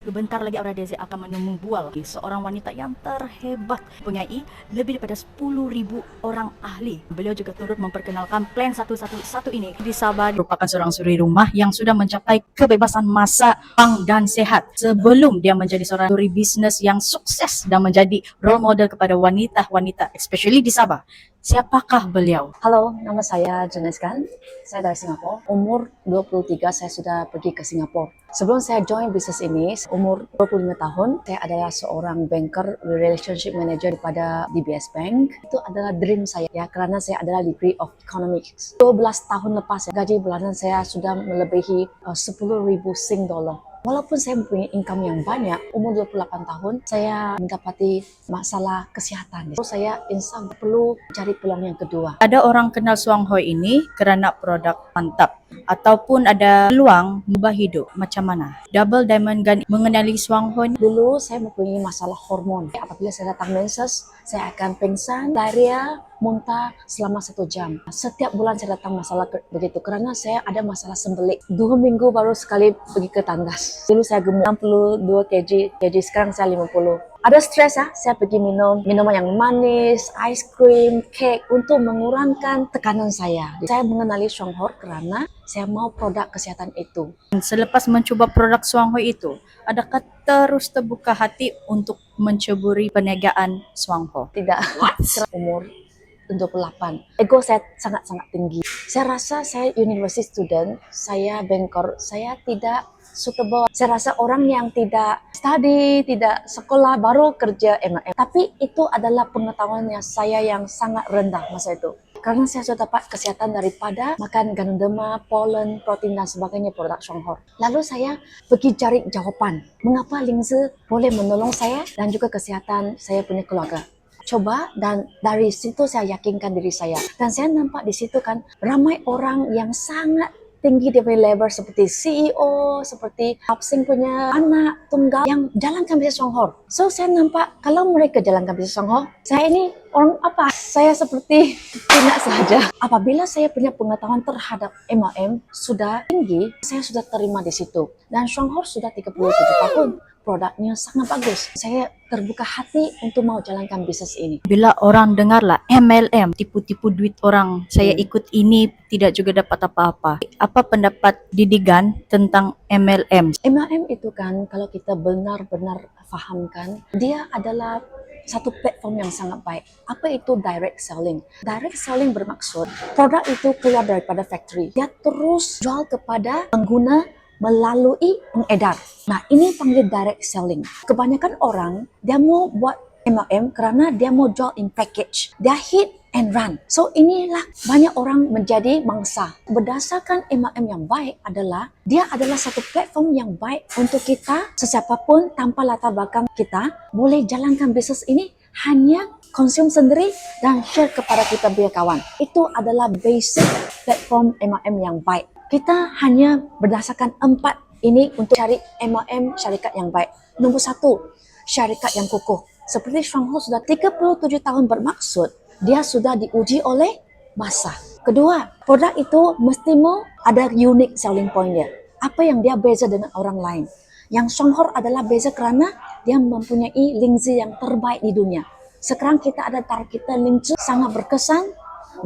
Sebentar lagi Aura Desi akan membual seorang wanita yang terhebat, mempunyai lebih daripada 10,000 orang ahli. Beliau juga turut memperkenalkan plan 111 ini di Sabah, merupakan seorang suri rumah yang sudah mencapai kebebasan masa pang dan sehat sebelum dia menjadi seorang suri bisnes yang sukses dan menjadi role model kepada wanita-wanita, especially di Sabah. Siapakah beliau? Halo, nama saya Jenis Khan. Saya dari Singapura. Umur 23 saya sudah pergi ke Singapura. Sebelum saya join bisnis ini, umur 25 tahun, saya adalah seorang banker, relationship manager pada DBS Bank. Itu adalah dream saya ya, karena saya adalah degree of economics. 12 tahun lepas, gaji bulanan saya sudah melebihi 10,000 Sing dollar. Walaupun saya mempunyai income yang banyak, umur 28 tahun, saya mendapati masalah kesehatan. So, saya insan perlu cari peluang yang kedua. Ada orang kenal Suang Hoi ini kerana produk mantap ataupun ada peluang mengubah hidup. Macam mana? Double Diamond Gun mengenali Suang Hoi. Dulu saya mempunyai masalah hormon. Apabila saya datang menses, saya akan pingsan, diarrhea, muntah selama 1 jam. Setiap bulan saya datang masalah begitu karena saya ada masalah sembelit. 2 minggu baru sekali pergi ke tandas. Dulu saya gemuk 62 kg, sekarang saya 50. Ada stres ya, saya pergi minum minuman yang manis, ice cream, cake untuk mengurangkan tekanan saya. Saya mengenali Suang Hoi karena saya mau produk kesehatan itu. Selepas mencuba produk Suang Hoi itu, adakah terus terbuka hati untuk menceburi perniagaan Suang Hoi? Tidak. Umur 28. Ego saya sangat-sangat tinggi. Saya rasa saya university student, saya banker, saya tidak suitable. Saya rasa orang yang tidak study, tidak sekolah, baru kerja MLM. Tapi itu adalah pengetahuan saya yang sangat rendah masa itu. Karena saya sudah dapat kesehatan daripada makan ganoderma, pollen, protein dan sebagainya produk Suang Hoi. Lalu saya pergi cari jawapan. Mengapa Lingzi boleh menolong saya dan juga kesehatan saya punya keluarga. Coba dan dari situ saya yakinkan diri saya. Dan saya nampak di situ kan ramai orang yang sangat tinggi di level seperti CEO, seperti Hapsing punya anak tunggal yang jalankan bisnis Suang Hoi. So saya nampak kalau mereka jalankan bisnis Suang Hoi, saya ini orang apa? Saya seperti tidak saja. Apabila saya punya pengetahuan terhadap MLM sudah tinggi, saya sudah terima di situ. Dan Suang Hoi sudah 37 tahun. Produknya sangat bagus. Saya terbuka hati untuk mau jalankan bisnis ini. Bila orang dengarlah MLM, tipu-tipu duit orang, saya ikut ini tidak juga dapat apa-apa. Apa pendapat Didigan tentang MLM? MLM itu kan kalau kita benar-benar fahamkan, dia adalah satu platform yang sangat baik. Apa itu direct selling? Direct selling bermaksud produk itu keluar daripada factory. Dia terus jual kepada pengguna melalui pengedar. Nah, ini panggil direct selling. Kebanyakan orang, dia mau buat MLM karena dia mau jual in package. Dia hit and run. So, inilah banyak orang menjadi mangsa. Berdasarkan MLM yang baik adalah, dia adalah satu platform yang baik untuk kita, sesiapapun tanpa latar belakang kita, boleh jalankan bisnis ini hanya konsum sendiri dan share kepada kita punya kawan. Itu adalah basic platform MLM yang baik. Kita hanya berdasarkan 4 ini untuk cari MLM syarikat yang baik. Nombor 1, syarikat yang kukuh. Seperti Suang Hoi sudah 37 tahun bermaksud, dia sudah diuji oleh masa. Kedua, produk itu mesti mau ada unique selling point dia. Apa yang dia beza dengan orang lain. Yang Suang Hoi adalah beza kerana dia mempunyai Lingzi yang terbaik di dunia. Sekarang kita ada target kita Lingzi sangat berkesan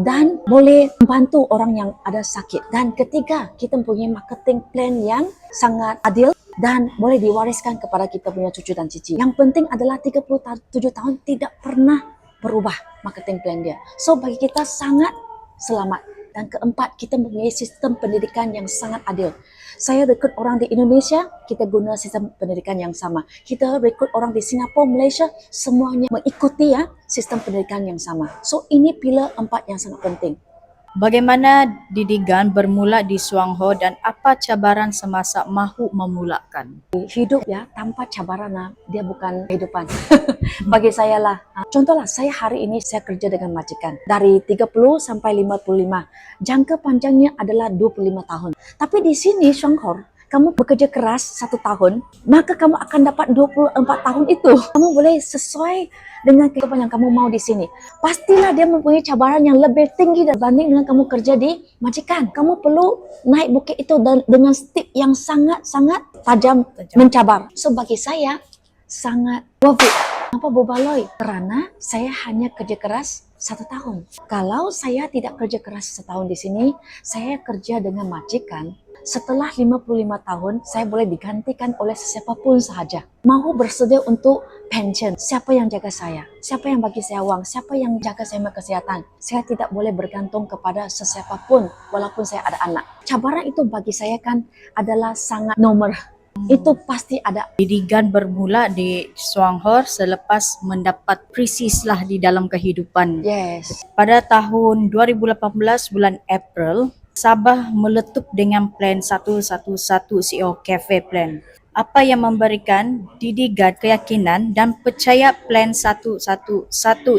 dan boleh membantu orang yang ada sakit. Dan ketiga, kita mempunyai marketing plan yang sangat adil dan boleh diwariskan kepada kita punya cucu dan cici. Yang penting adalah 37 tahun tidak pernah berubah marketing plan dia. So bagi kita sangat selamat. Dan keempat, kita mempunyai sistem pendidikan yang sangat adil. Saya rekrut orang di Indonesia, kita guna sistem pendidikan yang sama. Kita rekrut orang di Singapura, Malaysia, semuanya mengikuti sistem pendidikan yang sama. So ini pilar 4 yang sangat penting. Bagaimana Didigan bermula di Suang Hoi dan apa cabaran semasa mahu memulakan? Hidup tanpa cabaran dia bukan kehidupan. Bagi saya lah. Contohlah saya hari ini saya kerja dengan majikan dari 30 sampai 55. Jangka panjangnya adalah 25 tahun. Tapi di sini Suang Hoi kamu bekerja keras 1 tahun, maka kamu akan dapat 24 tahun itu. Kamu boleh sesuai dengan kehidupan yang kamu mau di sini. Pastilah dia mempunyai cabaran yang lebih tinggi dibanding dengan kamu kerja di majikan. Kamu perlu naik bukit itu dengan step yang sangat-sangat tajam, mencabar. So bagi saya, sangat worth it. Kenapa berbaloi? Karena saya hanya kerja keras 1 tahun. Kalau saya tidak kerja keras 1 tahun di sini, saya kerja dengan majikan. Setelah 55 tahun, saya boleh digantikan oleh siapapun sahaja. Mau bersedia untuk pension, siapa yang jaga saya? Siapa yang bagi saya uang? Siapa yang jaga saya kesehatan? Saya tidak boleh bergantung kepada sesiapapun walaupun saya ada anak. Cabaran itu bagi saya kan adalah sangat normal. Itu pasti ada. Didigan bermula di Swanghor selepas mendapat krisis lah di dalam kehidupan. Yes. Pada tahun 2018 bulan April, Sabah meletup dengan plan 111 CEO Cafe Plan. Apa yang memberikan Didigan keyakinan dan percaya plan 111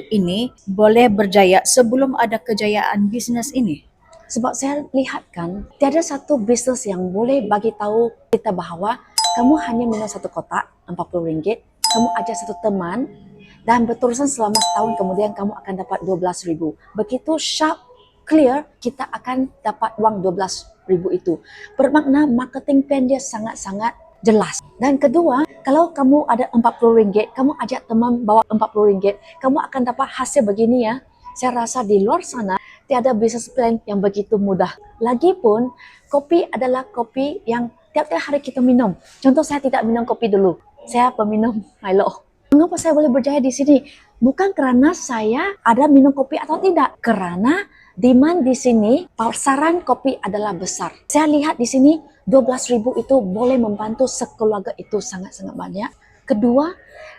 ini boleh berjaya sebelum ada kejayaan bisnes ini? Sebab saya lihat kan, tiada satu bisnes yang boleh bagi tahu kita bahawa kamu hanya minum 1 kotak, RM40, kamu ajak 1 teman, dan berterusan selama setahun kemudian kamu akan dapat 12,000. Begitu sharp, clear, kita akan dapat uang 12,000 itu. Bermakna marketing plan dia sangat-sangat jelas. Dan kedua, kalau kamu ada RM40, kamu ajak teman bawa RM40, kamu akan dapat hasil begini ya. Saya rasa di luar sana, tiada business plan yang begitu mudah. Lagipun, kopi adalah kopi yang tiap-tiap hari kita minum. Contoh saya tidak minum kopi dulu. Saya peminum Milo. Mengapa saya boleh berjaya di sini? Bukan kerana saya ada minum kopi atau tidak. Kerana demand di sini, pasaran kopi adalah besar. Saya lihat di sini 12,000 itu boleh membantu sekeluarga itu sangat-sangat banyak. Kedua,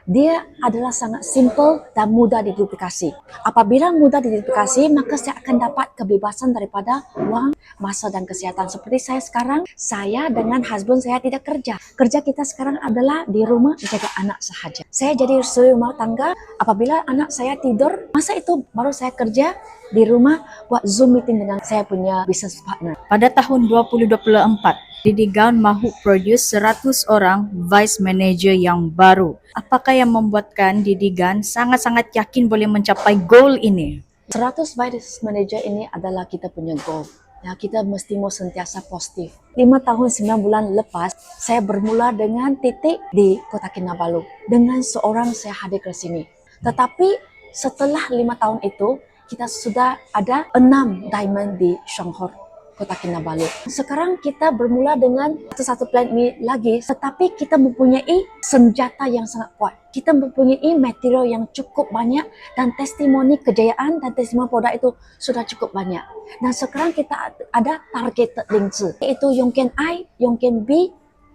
dia adalah sangat simple dan mudah diduplikasi. Apabila mudah diduplikasi, maka saya akan dapat kebebasan daripada wang, masa dan kesihatan. Seperti saya sekarang, saya dengan husband saya tidak kerja. Kerja kita sekarang adalah di rumah jaga anak sahaja. Saya jadi suri rumah tangga, apabila anak saya tidur, masa itu baru saya kerja di rumah buat Zoom meeting dengan saya punya business partner. Pada tahun 2024, Didigan mahu produce 100 orang vice manager yang baru. Apakah yang membuatkan Didigan sangat-sangat yakin boleh mencapai goal ini? 100 vice manager ini adalah kita punya goal. Ya, kita mesti mau sentiasa positif. 5 tahun 9 bulan lepas, saya bermula dengan titik di Kota Kinabalu. Dengan seorang saya hadir ke sini. Tetapi setelah 5 tahun itu, kita sudah ada 6 diamond di Shanghai, Kota Kinabalu. Sekarang kita bermula dengan satu plan ini lagi, tetapi kita mempunyai senjata yang sangat kuat. Kita mempunyai material yang cukup banyak dan testimoni kejayaan dan testimoni produk itu sudah cukup banyak. Dan sekarang kita ada targeted link, yaitu Yongken I, Yongken B,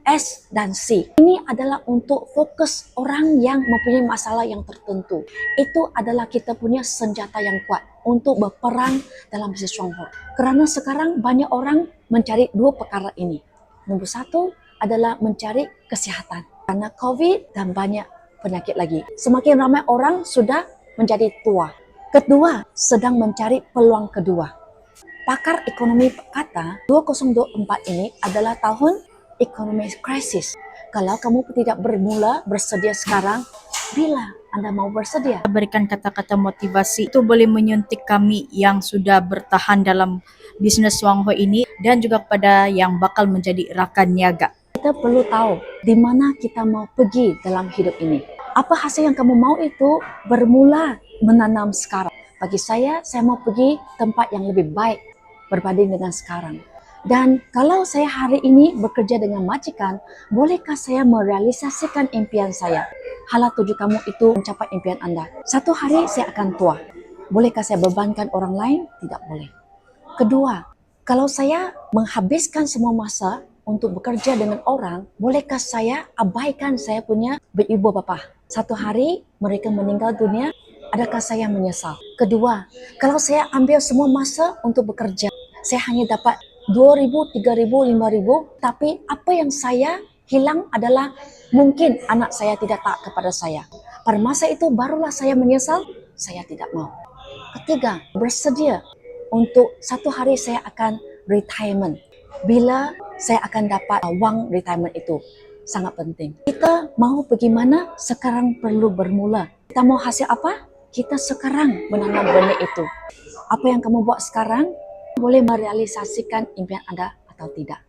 S dan C. Ini adalah untuk fokus orang yang mempunyai masalah yang tertentu. Itu adalah kita punya senjata yang kuat untuk berperang dalam bisnis Shanghai. Karena sekarang banyak orang mencari 2 perkara ini. Nombor 1 adalah mencari kesihatan. Karena COVID dan banyak penyakit lagi. Semakin ramai orang sudah menjadi tua. Kedua, sedang mencari peluang kedua. Pakar ekonomi kata 2024 ini adalah tahun ekonomi krisis. Kalau kamu tidak bersedia sekarang, bila Anda mau bersedia? Berikan kata-kata motivasi itu boleh menyuntik kami yang sudah bertahan dalam bisnes Swanghoi ini dan juga kepada yang bakal menjadi rakan niaga. Kita perlu tahu di mana kita mau pergi dalam hidup ini. Apa hasil yang kamu mau itu bermula menanam sekarang. Bagi saya mau pergi tempat yang lebih baik berbanding dengan sekarang. Dan kalau saya hari ini bekerja dengan majikan, bolehkah saya merealisasikan impian saya? Hala tuju kamu itu mencapai impian Anda. Satu hari saya akan tua. Bolehkah saya bebankan orang lain? Tidak boleh. Kedua, kalau saya menghabiskan semua masa untuk bekerja dengan orang, bolehkah saya abaikan saya punya ibu bapa? Satu hari mereka meninggal dunia, adakah saya menyesal? Kedua, kalau saya ambil semua masa untuk bekerja, saya hanya dapat 2,000, 3,000, 5,000, tapi apa yang saya hilang adalah mungkin anak saya tidak taat kepada saya. Pada masa itu barulah saya menyesal, saya tidak mau. Ketiga, bersedia untuk satu hari saya akan retirement. Bila saya akan dapat wang retirement itu. Sangat penting. Kita mau pergi mana? Sekarang perlu bermula. Kita mau hasil apa? Kita sekarang menanam benih itu. Apa yang kamu buat sekarang boleh merealisasikan impian Anda atau tidak.